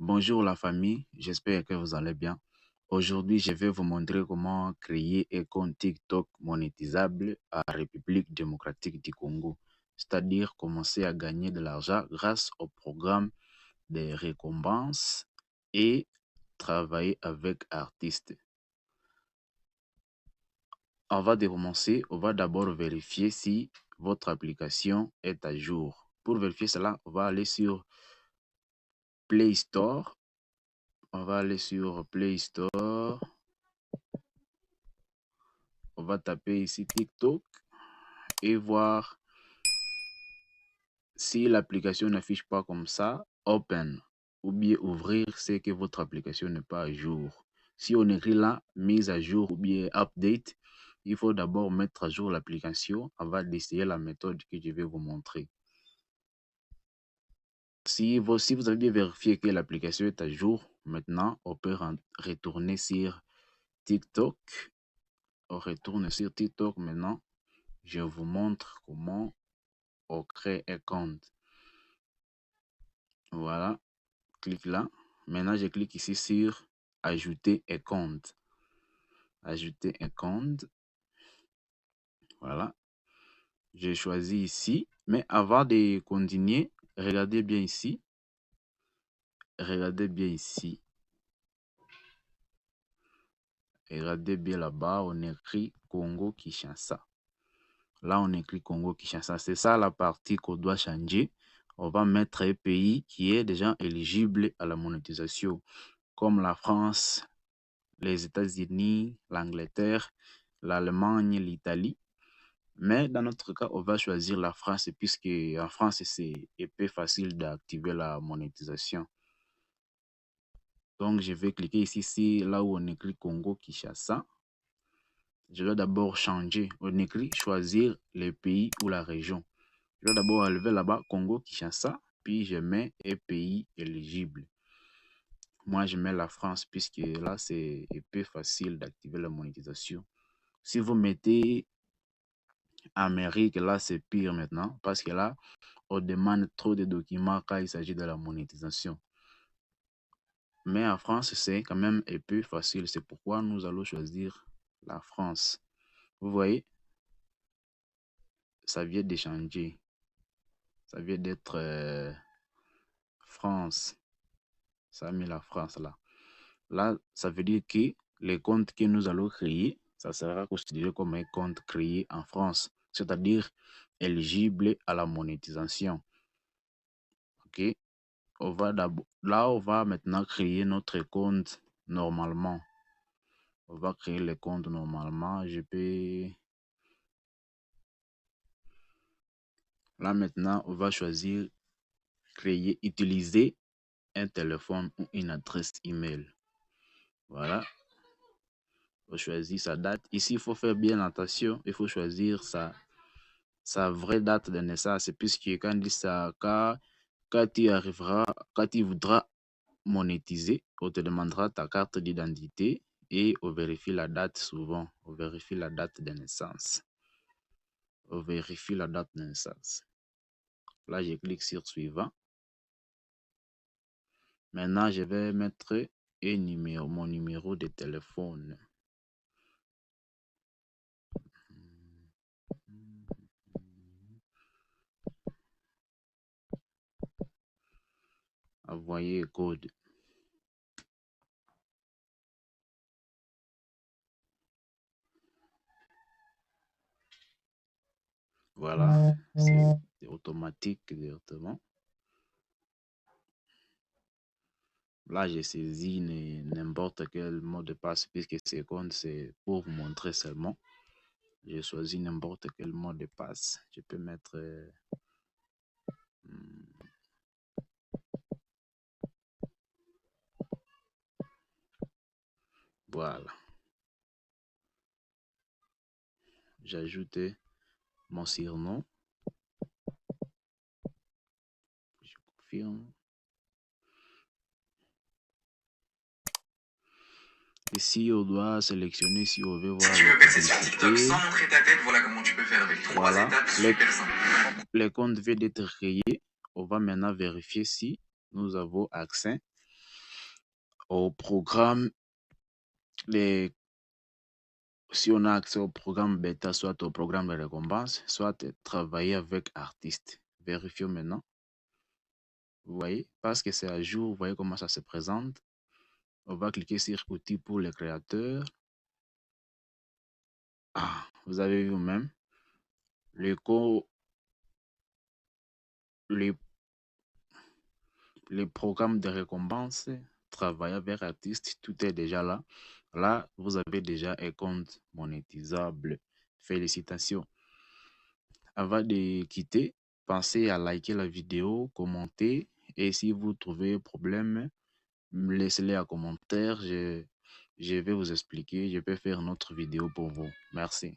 Bonjour la famille, j'espère que vous allez bien. Aujourd'hui, je vais vous montrer comment créer un compte TikTok monétisable à la République démocratique du Congo, c'est-à-dire commencer à gagner de l'argent grâce au programme des récompenses et travailler avec artistes. Avant de commencer, on va d'abord vérifier si votre application est à jour. Pour vérifier cela, on va aller sur Play Store. On va aller sur Play Store. On va taper ici TikTok et voir si l'application n'affiche pas comme ça, Open, ou bien ouvrir, c'est que votre application n'est pas à jour. Si on écrit là, mise à jour ou bien update, il faut d'abord mettre à jour l'application avant d'essayer la méthode que je vais vous montrer. Si vous avez bien vérifié que l'application est à jour, maintenant, on peut retourner sur TikTok. On retourne sur TikTok maintenant. Je vous montre comment on crée un compte. Voilà, clique là. Maintenant, je clique ici sur ajouter un compte. Ajouter un compte. Voilà. J'ai choisi ici. Mais avant de continuer, regardez bien ici. Regardez bien ici. Regardez bien là-bas, on écrit Congo Kinshasa. Là, on écrit Congo Kinshasa. C'est ça la partie qu'on doit changer. On va mettre un pays qui est déjà éligible à la monétisation, comme la France, les États-Unis, l'Angleterre, l'Allemagne, l'Italie. Mais dans notre cas, on va choisir la France puisque en France, c'est un peu facile d'activer la monétisation. Donc, je vais cliquer ici, là où on écrit Congo Kinshasa. Je dois d'abord changer. On écrit choisir le pays ou la région. Je dois d'abord enlever là-bas Congo Kinshasa, puis je mets un pays éligible. Moi, je mets la France puisque là, c'est un peu facile d'activer la monétisation. Si vous mettez Amérique, là, c'est pire maintenant parce que là, on demande trop de documents quand il s'agit de la monétisation. Mais en France, c'est quand même un peu facile. C'est pourquoi nous allons choisir la France. Vous voyez, ça vient de changer. Ça vient d'être France. Ça a mis la France là. Là, ça veut dire que les comptes que nous allons créer, ça sera considéré comme un compte créé en France, c'est-à-dire éligible à la monétisation. OK? Là, on va maintenant créer notre compte normalement. On va créer le compte normalement. Là, maintenant, on va choisir créer, utiliser un téléphone ou une adresse email. Voilà. On choisit sa date. Ici, il faut faire bien attention. Il faut choisir sa vraie date de naissance. Puisque quand on dit ça, quand tu voudras monétiser, on te demandera ta carte d'identité et on vérifie la date souvent. On vérifie la date de naissance. On vérifie la date de naissance. Là, je clique sur suivant. Maintenant, je vais mettre mon numéro de téléphone. Envoyer code. Voilà, c'est automatique directement. Là, j'ai saisi n'importe quel mot de passe puisque ce compte, c'est pour vous montrer seulement. J'ai choisi n'importe quel mot de passe. Je peux mettre... voilà. J'ajoute mon surnom. Je confirme. Ici, on doit sélectionner si on veut voir Si tu veux les percer sur TikTok publicités. sans montrer ta tête, voilà comment tu peux faire avec 3 étapes super simples. Les comptes viennent d'être créés. On va maintenant vérifier si nous avons accès au programme, si on a accès au programme bêta, soit au programme de récompense, soit travailler avec artistes. Vérifions maintenant. Vous voyez, parce que c'est à jour, vous voyez comment ça se présente. On va cliquer sur outils pour les créateurs. Ah, vous avez vu vous-même. Les programmes de récompense, travailler avec artistes, tout est déjà là. Là, vous avez déjà un compte monétisable. Félicitations. Avant de quitter, pensez à liker la vidéo, commenter et si vous trouvez problème, laissez-les en commentaire. Je vais vous expliquer. Je peux faire une autre vidéo pour vous. Merci.